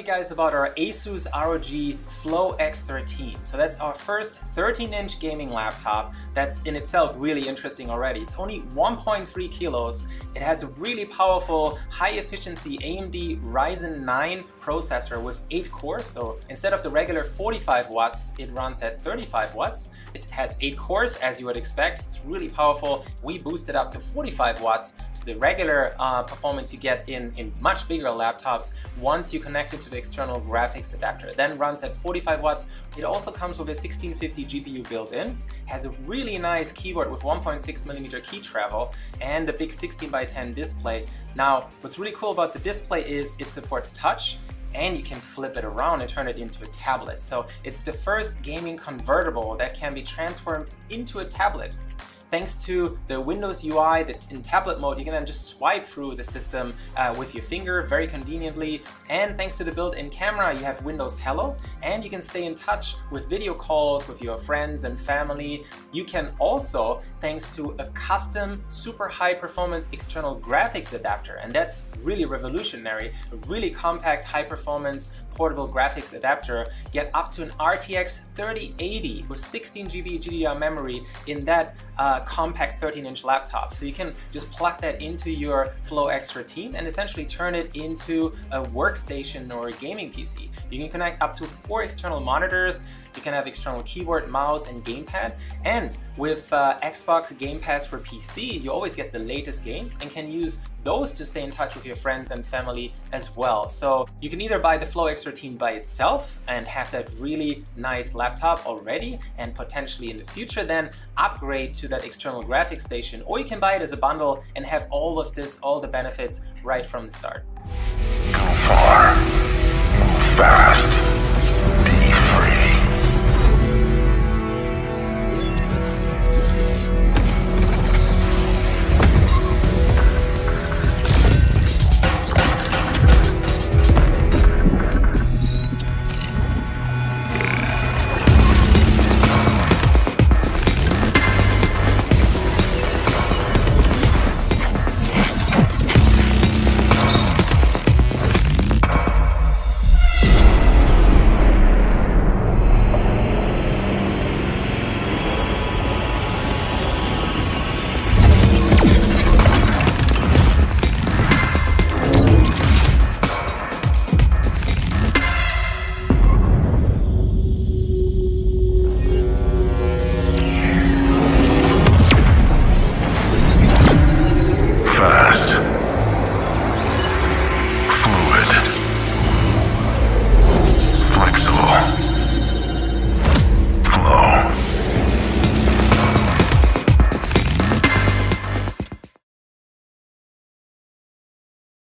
you guys about our ASUS ROG Flow X13. So that's our first 13-inch gaming laptop. That's in itself really interesting already. It's only 1.3 kilos. It has a really powerful, high-efficiency AMD Ryzen 9 processor with 8 cores. So instead of the regular 45 watts, it runs at 35 watts. It has 8 cores, as you would expect. It's really powerful. We boosted up to 45 watts to the regular performance you get in much bigger laptops once you connect it to the external graphics adapter. It then runs at 45 watts. It also comes with a 1650 GPU built in, has a really nice keyboard with 1.6mm key travel, and a big 16:10 display. Now, what's really cool about the display is it supports touch, and you can flip it around and turn it into a tablet. So it's the first gaming convertible that can be transformed into a tablet. Thanks to the Windows UI that in tablet mode, you can then just swipe through the system with your finger very conveniently. And thanks to the built-in camera, you have Windows Hello, and you can stay in touch with video calls with your friends and family. You can also, thanks to a custom super high performance external graphics adapter, and that's really revolutionary, a really compact high performance portable graphics adapter, get up to an RTX 3080 with 16GB GDDR memory in that compact 13-inch laptop. So you can just plug that into your Flow X13 and essentially turn it into a workstation or a gaming PC. You can connect up to 4 external monitors. You can have external keyboard, mouse, and gamepad. And with Xbox Game Pass for PC, you always get the latest games and can use those to stay in touch with your friends and family as well. So you can either buy the Flow X13 by itself and have that really nice laptop already, and potentially in the future then upgrade to that external graphics station, or you can buy it as a bundle and have all of this, all the benefits right from the start. Go far, move fast.